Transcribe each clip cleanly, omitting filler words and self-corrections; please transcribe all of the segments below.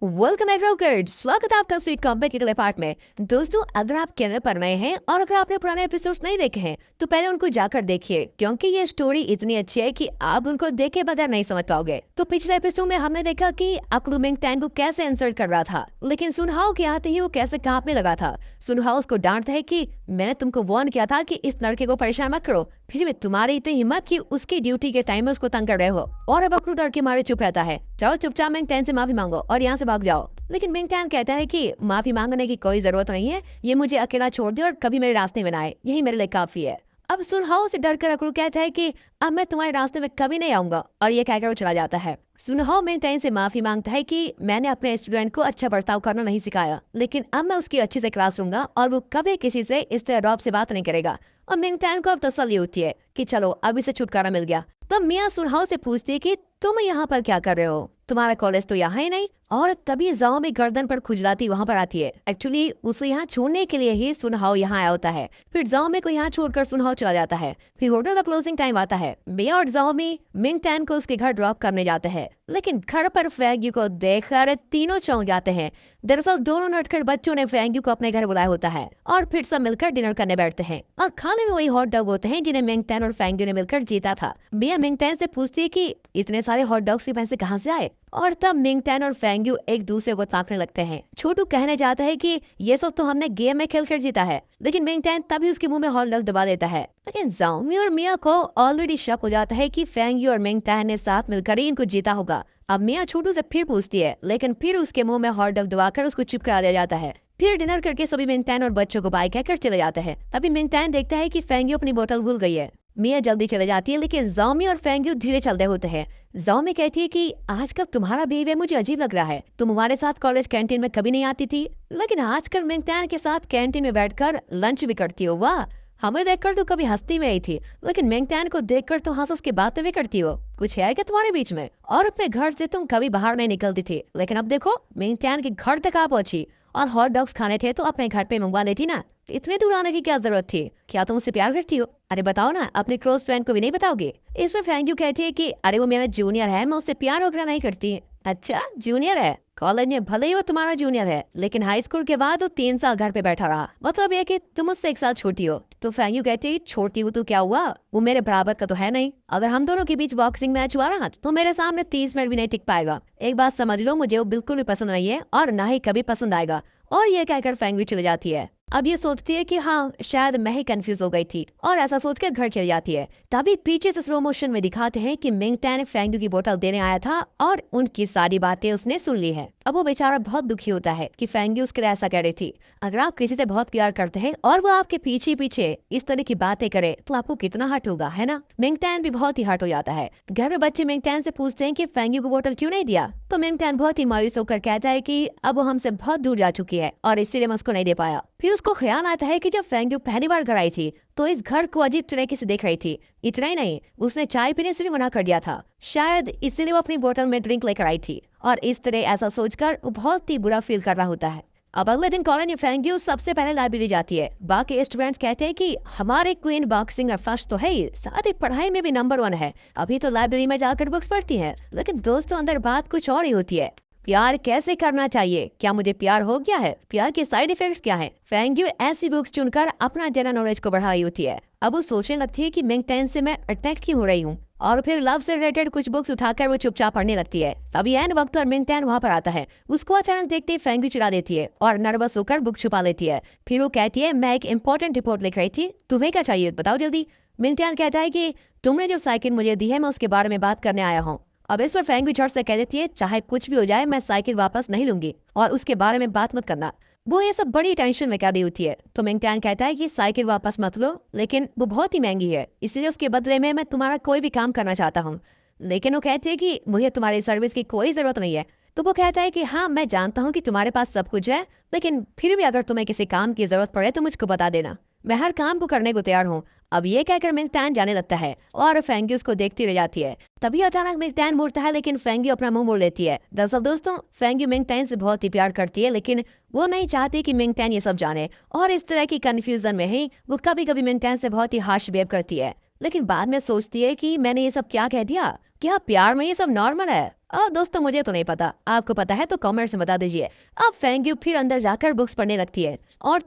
Welcome एग्रोकिड, स्वागत है आपका स्वीट कॉम्पिटिटिव पार्ट में। दोस्तों, अगर आप चैनल पर नए हैं और अगर आपने पुराने एपिसोड्स नहीं देखे हैं तो पहले उनको जाकर देखिए, क्योंकि ये स्टोरी इतनी अच्छी है कि आप उनको देखे बगैर नहीं समझ पाओगे। तो पिछले एपिसोड में हमने देखा कि अक्लू मिंगटैन को कैसे इंसल्ट कर रहा था, लेकिन सुनहाओ के आते ही वो कैसे कांपने लगा था। सुनहाओ उसको डांटता है कि मैंने तुमको वार्न किया था कि इस लड़के को परेशान मत करो, फिर भी तुम्हारी इतनी हिम्मत कि उसकी ड्यूटी के टाइम में उसको तंग कर रहे हो। और अब अक्लू डर के मारे चुप रहता है। जाओ चुपचाप मिंगटैन से माफी मांगो और यहाँ से भाग जाओ। लेकिन मिंगटैन कहता है कि माफी मांगने की कोई जरूरत नहीं है, ये मुझे अकेला छोड़ दे और कभी मेरे रास्ते में ना आए, यही मेरे लिए काफी है। अब सुनहाओ से डरकर अक्लू कहता है कि अब मैं तुम्हारे रास्ते में कभी नहीं आऊंगा, और ये कहकर वो चला जाता है। सुनहाओ मिंगटैन से माफी मांगता है कि मैंने अपने स्टूडेंट को अच्छा बर्ताव करना नहीं सिखाया, लेकिन अब मैं उसकी अच्छे से क्लास लूंगा और वो कभी किसी से इस तरह रौब से बात नहीं करेगा। और मिंगटैन को अब तसल्ली होती है कि चलो अब इसे छुटकारा मिल गया। तब मियाँ सुनहाओ से पूछती है कि तुम यहाँ पर क्या कर रहे हो, तुम्हारा कॉलेज तो यहाँ ही नहीं। और तभी जाओ में गर्दन पर खुजलाती वहाँ पर आती है। एक्चुअली उसे यहाँ छोड़ने के लिए ही सुनहाओ यहाँ आया होता है। फिर जाओ में को यहाँ छोड़कर सुनहाओ चला जाता है। फिर होटल का क्लोजिंग टाइम आता है। मिया और जाओ में मिंगटैन को उसके घर ड्रॉप करने जाते हैं, लेकिन घर पर फेंग्यू को देखकर तीनों चौंक जाते हैं। दरअसल दोनों नटखट बच्चों ने फेंग्यू को अपने घर बुलाया होता है और फिर सब मिलकर डिनर करने बैठते हैं। और खाने में वही हॉट डॉग होते हैं जिन्हें मिंगटैन और फेंग्यू ने मिलकर जीता था। मिया मिंगटैन से पूछती है कि इतने सारे हॉट डॉग्स के पैसे कहाँ से आए। और तब मिंगटैन और फेंग्यू एक दूसरे को ताकने लगते हैं। छोटू कहने जाता है कि ये सब तो हमने गेम में खेलकर जीता है, लेकिन मिंगटैन तभी उसके मुंह में हॉट डॉग दबा देता है। लेकिन जाओमी और मिया को ऑलरेडी शक हो जाता है कि फेंग्यू और मिंगटैन ने साथ मिलकर ही इनको जीता होगा। अब मिया छोटू से फिर पूछती है, लेकिन फिर उसके मुंह में हॉट डॉग दबाकर उसको चुप करा दिया जाता है। फिर डिनर करके सभी मिंगटैन और बच्चों को बाय कहकर चले जाते हैं। तभी मिंगटैन देखता है कि फेंग्यू अपनी बोतल भूल गई है। मिया जल्दी चले जाती है, लेकिन जाओमी और फेंग्यू धीरे चल रहे होते हैं। जाओमी कहती है कि आजकल तुम्हारा बिहेवियर मुझे अजीब लग रहा है, तुम हमारे साथ कॉलेज कैंटीन में कभी नहीं आती थी, लेकिन आजकल मिंगटैन के साथ कैंटीन में बैठकर लंच भी करती हो। वाह, हमें देखकर तो कभी हंसती में आई थी, लेकिन मिंगटैन को देखकर तो हंस के बातें भी करती हो। कुछ है क्या तुम्हारे बीच में? और अपने घर से तुम कभी बाहर नहीं निकलती थी, लेकिन अब देखो मिंगटैन के घर तक आ पहुंची। और हॉट डॉग्स खाने थे तो अपने घर पे मंगवा लेती ना, इतने दूर आने की क्या जरूरत थी? क्या तुम उससे प्यार करती हो? अरे बताओ ना, अपने क्लोज फ्रेंड को भी नहीं बताओगे? इसमें फेंग्यू कहती है कि अरे वो मेरा जूनियर है, मैं उससे प्यार वगैरह नहीं करती। अच्छा, जूनियर है? कॉलेज में भले ही वो तुम्हारा जूनियर है, लेकिन हाई स्कूल के बाद वो 3 साल घर पे बैठा रहा, मतलब ये कि तुम उससे 1 साल छोटी हो। तो फेंग्यू कहती है छोटी हो तो क्या हुआ, वो मेरे बराबर का तो है नहीं। अगर हम दोनों के बीच बॉक्सिंग मैच हुआ रहा तो मेरे सामने 30 मिनट भी नहीं टिक पाएगा। एक बात समझ लो, मुझे वो बिल्कुल भी पसंद नहीं है और ना ही कभी पसंद आएगा। और ये कहकर फेंग्यू चली जाती है। अब ये सोचती है कि हाँ, शायद मैं ही कंफ्यूज हो गई थी, और ऐसा सोचकर घर चली जाती है। तभी पीछे से स्लो मोशन में दिखाते हैं कि मिंगटैन फेंग्यू की बोतल देने आया था और उनकी सारी बातें उसने सुन ली है। अब वो बेचारा बहुत दुखी होता है कि फेंग्यू उसके लिए ऐसा कह रही थी। अगर आप किसी से बहुत प्यार करते हैं और वो आपके पीछे पीछे इस तरह की बातें करे तो आपको कितना हर्ट होगा, है ना? मिंगटैन भी बहुत ही हर्ट हो जाता है। घर में बच्चे मिंगटैन से पूछते हैं कि फेंग्यू को बोतल क्यों नहीं दिया, तो मिंगटैन बहुत ही मायूस होकर कहता है कि अब वो हमसे बहुत दूर जा चुकी है और इसीलिए मैं उसको नहीं दे पाया। फिर उसको ख्याल आता है कि जब फेंग्यू पहली बार घर आई थी तो इस घर को अजीब तरीके से देख रही थी। इतना ही नहीं, उसने चाय पीने से भी मना कर दिया था, शायद इसीलिए वो अपनी बोतल में ड्रिंक लेकर आई थी। और इस तरह ऐसा सोचकर वो बहुत ही बुरा फील कर रहा होता है। अब अगले दिन कॉलेज में फेंग्यू सबसे पहले लाइब्रेरी जाती है। बाकी स्टूडेंट्स कहते हैं कि हमारे क्वीन बॉक्सिंग फर्स्ट तो है ही, साथ ही पढ़ाई में भी नंबर 1 है, अभी तो लाइब्रेरी में जाकर बुक्स पढ़ती है। लेकिन दोस्तों, अंदर बात कुछ और ही होती है। प्यार कैसे करना चाहिए, क्या मुझे प्यार हो गया है, प्यार के साइड इफेक्ट्स क्या है? फेंग्यू ऐसी बुक्स चुनकर अपना जनरल नॉलेज को बढ़ा रही होती है। अब वो सोचने लगती है कि मिंगटैन से मैं अटैक क्यों हो रही हूँ, और फिर लव से रिलेटेड कुछ बुक्स उठाकर वो चुपचाप पढ़ने लगती है। तभी एंड वक्त पर मिंगटैन वहाँ पर आता है। उसको अचानक देखते ही फेंग्यू चिढ़ा देती है और नर्वस होकर बुक छुपा लेती है। फिर वो कहती है मैं एक इम्पोर्टेंट रिपोर्ट लिख रही थी, तुम्हें क्या चाहिए बताओ जल्दी। मिंगटैन कहता है कि तुमने जो साइकिल मुझे दी है मैं उसके बारे में बात करने आया हूँ। अब इस पर फेंग्यू झट से कह देती है चाहे कुछ भी हो जाए मैं साइकिल वापस नहीं लूंगी और उसके बारे में बात मत करना। वो ये सब बड़ी टेंशन में कर रही होती है। तो मिंगटैन कहता है कि साइकिल वापस मत लो, लेकिन वो बहुत ही महंगी है, इसलिए उसके बदले में मैं तुम्हारा कोई भी काम करना चाहता हूँ। लेकिन वो कहती है कि मुझे तुम्हारी सर्विस की कोई जरूरत नहीं है। तो वो कहता है कि हाँ, मैं जानता हूँ कि तुम्हारे पास सब कुछ है, लेकिन फिर भी अगर तुम्हें किसी काम की जरूरत पड़े तो मुझको बता देना, मैं हर काम को करने को तैयार हूँ। अब ये कहकर मिंगटैन जाने लगता है और फेंग्यू उसको देखती रह जाती है। तभी अचानक मिंगटैन मुड़ता है, लेकिन फेंग्यू अपना मुंह मोड़ लेती है। दरअसल दोस्तों, फेंग्यू मिंगटैन से बहुत ही प्यार करती है, लेकिन वो नहीं चाहती कि मिंगटैन ये सब जाने, और इस तरह की कंफ्यूजन में ही वो कभी कभी मिंगटैन से बहुत ही हार्श बिहेव करती है। लेकिन बाद में सोचती है कि मैंने ये सब क्या कह दिया, क्या प्यार में ये सब नॉर्मल है? दोस्तों मुझे तो नहीं पता, आपको पता है तो कमेंट्स में बता दीजिए। अब फेंग यू फिर अंदर जाकर बुक्स पढ़ने लगती है और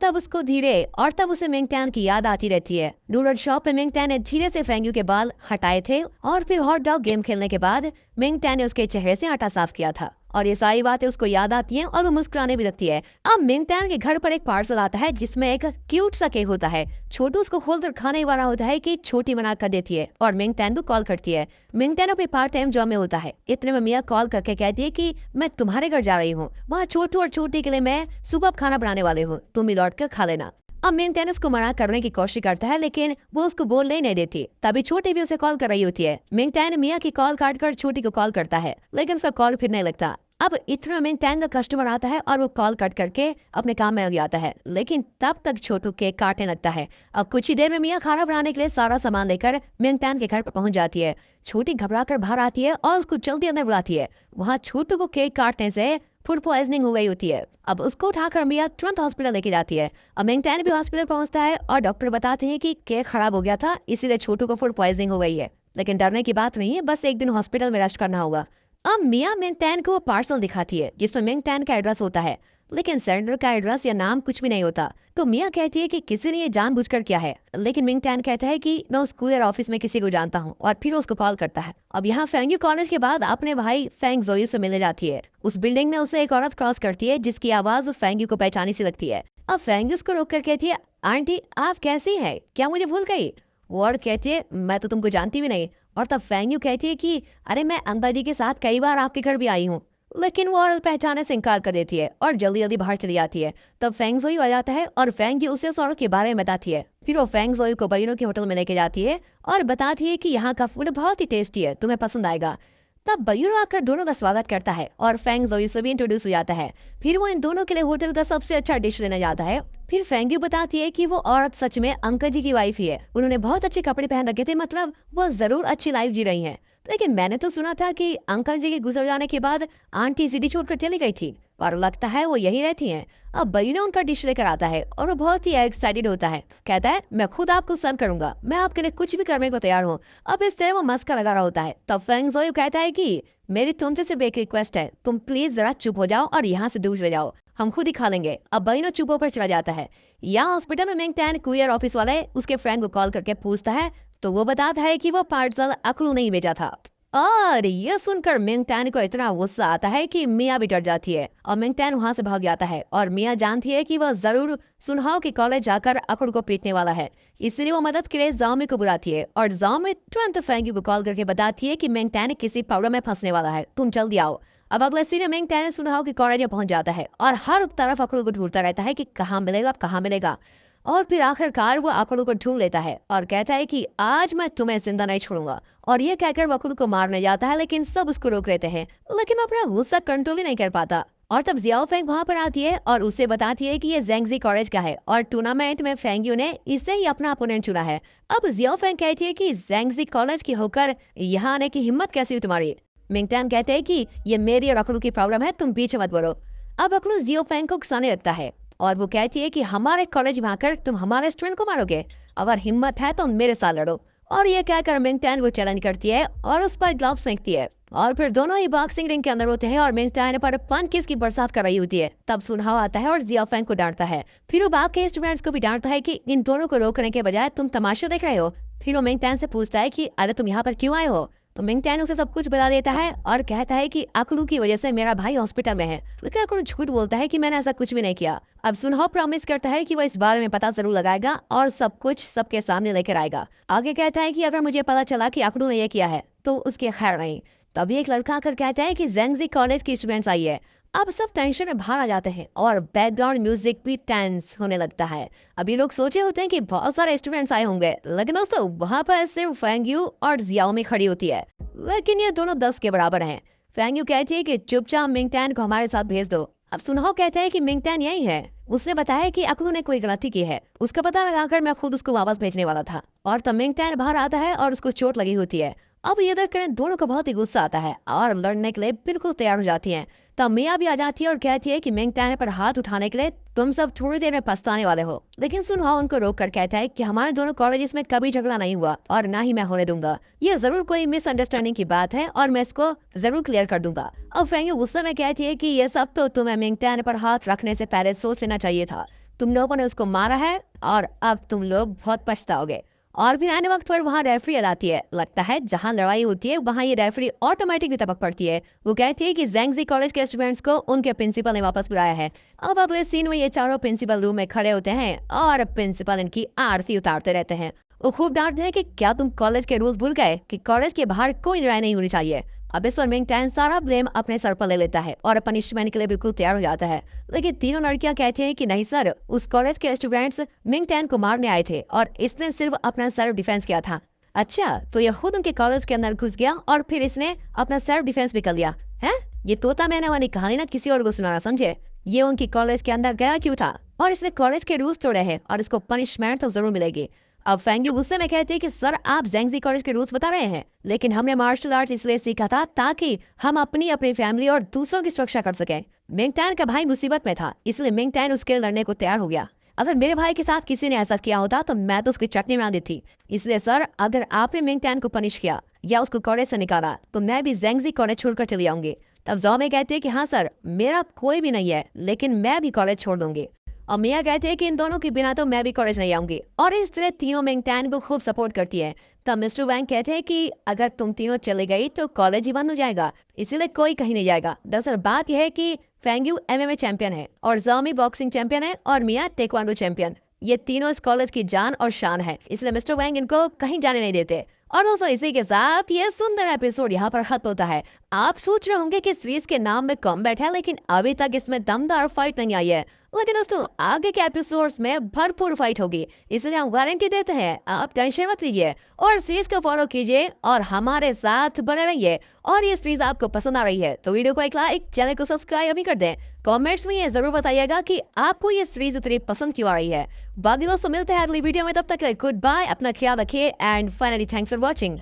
तब उसे मिंग टैन की याद आती रहती है। नूडल शॉप पे मिंग टैन ने धीरे से फेंग यू के बाल हटाए थे और फिर हॉट डॉग गेम खेलने के बाद मिंग टैन ने उसके चेहरे से आटा साफ किया था और ये सारी बातें उसको याद आती हैं और वो मुस्कुराने भी लगती है। अब मिंग टैन के घर पर एक पार्सल आता है जिसमें एक क्यूट सा केक होता है। छोटू उसको खोलकर खाने वाला होता है कि छोटी मना कर देती है और मिंग टैन को कॉल करती है। मिंग टैन अपने पार्ट टाइम जॉब में होता है। इतने में मिया कॉल करके कहती है कि मैं तुम्हारे घर जा रही हूँ, वहाँ छोटू और छोटी के लिए मैं सुबह खाना बनाने वाले हूँ, तुम ही लौट कर खा लेना। अब मिंग टैन उसको मना करने की कोशिश करता है लेकिन वो उसको बोलने ही नहीं देती। तभी छोटी भी उसे कॉल कर रही होती है। मिंग टैन मिया की कॉल काट कर छोटी को कॉल करता है लेकिन उसका कॉल फिर नहीं लगता। अब इतना मिंग टैन का कस्टमर आता है और वो कॉल कट करके अपने काम में लग जाता है लेकिन तब तक छोटू केक काटने लगता है। अब कुछ ही देर में मिया खाना बनाने के लिए सारा सामान लेकर मिंग टैन के घर पर पहुंच जाती है। छोटी घबरा कर बाहर आती है और उसको जल्दी अंदर बुलाती है। वहाँ छोटू को केक काटने से फूड पॉइजनिंग हो गई होती है। अब उसको उठाकर मिया तुरंत हॉस्पिटल लेके जाती है। अब मिंग टैन भी हॉस्पिटल पहुंचता है और डॉक्टर बताते हैं कि केक खराब हो गया था, इसीलिए छोटू को फूड पॉइजनिंग हो गई है। लेकिन डरने की बात नहीं है, बस एक दिन हॉस्पिटल में रेस्ट करना होगा। अब मिया मिंग टैन को पार्सल दिखाती है जिसमें मिंग टैन का एड्रेस होता है लेकिन सेंडर का एड्रेस या नाम कुछ भी नहीं होता। तो मिया कहती है कि किसी ने ये जानबूझकर किया है लेकिन मिंग टैन कहता है कि मैं उस स्कूल ऑफिस में किसी को जानता हूँ और फिर उसको कॉल करता है। अब यहाँ फेंग यू कॉलेज के बाद अपने भाई फेंग जोयू से मिलने जाती है। उस बिल्डिंग में उसे एक औरत क्रॉस करती है जिसकी आवाज फेंग यू को पहचानी सी लगती है। अब फेंग यू उसको रोक कर कहती है, आंटी आप कैसी है, क्या मुझे भूल गई? वो औरत कहती है, मैं तो तुमको जानती भी नहीं। और तब फेंग यू कहती है कि अरे मैं अंदाजी के साथ कई बार आपके घर भी आई हूँ। लेकिन वो औरत पहचाने से इनकार कर देती है और जल्दी जल्दी बाहर चली जाती है। तब फेंग जोई आ जाता है और फेंग यू उसे उस औरत के बारे में बताती है। फिर वो फेंग जोई को बयूनो के होटल में लेके जाती है और बताती है कि यहाँ का फूड बहुत ही टेस्टी है, तुम्हें पसंद आएगा। तब बयूनो आकर दोनों का स्वागत करता है और फेंग जोई से भी इंट्रोड्यूस हो जाता है। फिर वो इन दोनों के लिए होटल का सबसे अच्छा डिश लेने जाता है। फिर फेंग यू बताती है कि वो औरत सच में अंकल जी की वाइफ ही है, उन्होंने बहुत अच्छे कपड़े पहन रखे थे, मतलब वो जरूर अच्छी लाइफ जी रही हैं। लेकिन मैंने तो सुना था कि अंकल जी के गुजर जाने के बाद आंटी सिटी छोड़कर चली गई थी और लगता है वो यही रहती हैं। अब बयूनो उनका डिश लेकर आता है और वो बहुत ही एक्साइटेड होता है। कहता है मैं खुद आपको सर्व करूंगा, मैं आपके लिए कुछ भी करने को तैयार हूँ। अब इस तरह वो मस्का लगा रहा होता है। तब फेंग जोई कहता है कि मेरी तुमसे सिर्फ एक रिक्वेस्ट है, तुम प्लीज जरा चुप हो जाओ और यहाँ से दूर चले जाओ, हम खुद ही खा लेंगे। अब बयूनो चुप होकर चला जाता है। यहाँ हॉस्पिटल में मिंग टैन कुरियर ऑफिस वाले उसके फ्रेंड को कॉल करके पूछता है तो वो बताता है कि वो पार्सल अकलू नहीं भेजा था। और ये सुनकर मिंग टैन को इतना गुस्सा आता है कि मिया भी डर जाती है और मिंग टैन वहां से भाग जाता है और मिया जानती है कि वह जरूर सुनहाओ के कॉलेज जाकर अकड़ को पीटने वाला है, इसलिए वो मदद के लिए जाओमी को बुलाती है और जाओमी तुरंत फेंगी को कॉल करके बताती है कि मिंग टैन किसी पाउडर में फंसने वाला है, तुम जल्दी आओ। अब अगले सीन में मिंग टैन सुनहाओ के कॉलेज में पहुंच जाता है और हर तरफ अकड़ को ढूंढता रहता है कि कहाँ मिलेगा कहाँ मिलेगा। और फिर आखिरकार वो अकड़ू को ढूंढ लेता है और कहता है कि आज मैं तुम्हें जिंदा नहीं छोड़ूंगा। और ये कहकर वो अकड़ू को मारने जाता है लेकिन सब उसको रोक लेते हैं, लेकिन वो अपना गुस्सा कंट्रोल ही नहीं कर पाता। और तब जियाओ फेंग वहां पर आती है और उसे बताती है कि ये जेंगजी कॉलेज का है और टूर्नामेंट में फेंग यू ने इसे ही अपना अपोनेंट चुना है। अब जियाओ फेंग कहती है कि जेंगजी कॉलेज की होकर यहाँ आने की हिम्मत कैसी हुई तुम्हारी? मिंग टैन कहते हैं कि ये मेरी और अकड़ू की प्रॉब्लम है, तुम पीछे मत बढ़ो। अब अकड़ू जियाओ फेंग को उकसाने लगता है और वो कहती है कि हमारे कॉलेज में आकर तुम हमारे स्टूडेंट को मारोगे, अगर हिम्मत है तो मेरे साथ लड़ो। और ये कहकर मिंग टैन वो चैलेंज करती है और उस पर ग्लव्स फेंकती है और फिर दोनों ही बॉक्सिंग रिंग के अंदर होते हैं और मिंग टैन पर पंच किस की बरसात कर रही होती है। तब सुनहाओ आता है और जियाओ फेंग को डांटता है। फिर वो बाकी स्टूडेंट्स को भी डांटता है कि इन दोनों को रोकने के बजाय तुम तमाशा देख रहे हो। फिर वो मिंग टैन से पूछता है कि अरे तुम यहाँ पर क्यों आए हो? तो मिंग टैन उसे सब कुछ बता देता है और कहता है कि अकलू की वजह से मेरा भाई हॉस्पिटल में है, लेकिन अकलू झूठ बोलता है कि मैंने ऐसा कुछ भी नहीं किया। अब सुनहाओ प्रॉमिस करता है कि वह इस बारे में पता जरूर लगाएगा और सब कुछ सबके सामने लेकर आएगा। आगे कहता है कि अगर मुझे पता चला कि अकलू ने यह किया है तो उसके खैर नहीं। तभी एक लड़का आकर कहता है कि जेंगजी कॉलेज की स्टूडेंट्स आई है। अब सब टेंशन में बाहर आ जाते हैं और बैकग्राउंड म्यूजिक भी टेंस होने लगता है। अभी लोग सोचे होते हैं कि बहुत सारे स्टूडेंट्स आए होंगे, लेकिन दोस्तों वहां पर सिर्फ फेंग यू और जियाओमी खड़ी होती है, लेकिन ये दोनों 10 के बराबर हैं। फेंग यू कहती है कि चुपचाप मिंग टैन को हमारे साथ भेज दो। अब सुनहाओ कहता है कि मिंग टैन यही है, उसने बताया कि अकलू ने कोई गलती की है, उसका पता लगाकर मैं खुद उसको वापस भेजने वाला था। और तब मिंग टैन बाहर आता है और उसको चोट लगी होती है। अब ये देखकर दोनों को बहुत ही गुस्सा आता है और लड़ने के लिए बिल्कुल तैयार हो जाती हैं। तब मिया भी आ जाती है और कहती है कि मिंग टैन पर हाथ उठाने के लिए तुम सब थोड़ी देर में पछताने वाले हो। लेकिन सुनहाओ उनको रोक कर कहता है कि हमारे दोनों कॉलेजेस में कभी झगड़ा नहीं हुआ और ना ही मैं होने दूंगा। ये जरूर कोई मिसअंडरस्टैंडिंग की बात है और मैं इसको जरूर क्लियर कर दूंगा। अब फेंगयू गुस्से में कहती है कि ये सब तो तुम्हें मिंग टैन पर हाथ रखने से पहले सोच लेना चाहिए था। तुम लोगों ने उसको मारा है और अब तुम लोग बहुत पछताओगे। और फिर आने वक्त पर वहाँ रेफरी आती है। लगता है जहाँ लड़ाई होती है वहाँ ये रेफरी ऑटोमेटिकली टपक पड़ती है। वो कहती है कि ज़ैंगजी कॉलेज के स्टूडेंट्स को उनके प्रिंसिपल ने वापस बुलाया है। अब अगले सीन में ये चारों प्रिंसिपल रूम में खड़े होते हैं और प्रिंसिपल इनकी आरती उतारते रहते हैं। वो खूब डांटते हैं कि क्या तुम कॉलेज के रूल्स भूल गए कि कॉलेज के बाहर कोई लड़ाई नहीं होनी चाहिए। अब इस पर मिंग टैन सारा ब्लेम अपने सर पर ले लेता है और पनिशमेंट के लिए बिल्कुल तैयार हो जाता है। लेकिन तीनों लड़कियां कहती हैं कि नहीं सर, उस कॉलेज के स्टूडेंट्स मिंग टैन को मारने आए थे और इसने सिर्फ अपना सेल्फ डिफेंस किया था। अच्छा, तो ये खुद उनके कॉलेज के अंदर घुस गया और फिर इसने अपना सेल्फ डिफेंस भी कर लिया है। ये तोता मैना वाली कहानी ना किसी और को सुनाना, समझे। ये उनकी कॉलेज के अंदर गया क्यों था और इसने कॉलेज के रूल्स तोड़े हैं और इसको पनिशमेंट तो जरूर मिलेगी। अब फेंगयू गुस्से में कहते हैं कि सर आप ज़ैंगजी कॉलेज के रूल्स बता रहे हैं, लेकिन हमने मार्शल आर्ट्स इसलिए सीखा था ताकि हम अपनी फैमिली और दूसरों की सुरक्षा कर सकें। मिंग टैन का भाई मुसीबत में था, इसलिए मिंग टैन उसके लिए लड़ने को तैयार हो गया। अगर मेरे भाई के साथ किसी ने ऐसा किया होता तो मैं तो उसकी चटनी बना दी थी। इसलिए सर अगर आपने मिंग टैन को पनिश किया या उसको कॉलेज से निकाला तो मैं भी ज़ैंगजी कॉलेज छोड़कर चली आऊंगी। तब ज़ो में कहती है कि हाँ सर, मेरा कोई भी नहीं है लेकिन मैं भी कॉलेज छोड़ दूंगी। और मिया कहते हैं कि इन दोनों के बिना तो मैं भी कॉलेज नहीं आऊंगी। और इस तरह तीनों मिंग टैन को खूब सपोर्ट करती है। तब मिस्टर वैंग कहते हैं कि अगर तुम तीनों चले गई तो कॉलेज ही बंद हो जाएगा, इसीलिए कोई कहीं नहीं जाएगा। दरअसल बात यह है कि फेंगयू एमएमए चैंपियन है और ज़ोमी बॉक्सिंग चैंपियन है और मिया टेक्वांडो चैंपियन। ये तीनों इस कॉलेज की जान और शान है, इसलिए मिस्टर वैंग इनको कहीं जाने नहीं देते। और दोस्तों इसी के साथ ये सुंदर एपिसोड यहाँ पर खत्म होता है। आप सोच रहे होंगे कि सीरीज के नाम में कॉम्बैट है, लेकिन अभी तक इसमें दमदार फाइट नहीं आई है। लेकिन दोस्तों आगे के एपिसोड्स में भरपूर फाइट होगी, इसलिए हम गारंटी देते हैं, आप टेंशन मत लीजिए और सीरीज को फॉलो कीजिए और हमारे साथ बने रहिए। और ये सीरीज आपको पसंद आ रही है तो वीडियो को एक लाइक, चैनल को सब्सक्राइब भी कर दें। कमेंट्स में ये जरूर बताइएगा कि आपको ये सीरीज उतनी पसंद क्यों आ रही है। बाकी दोस्तों मिलते हैं अगली वीडियो में, तब तक गुड बाय, अपना ख्याल रखिए and finally thanks for watching.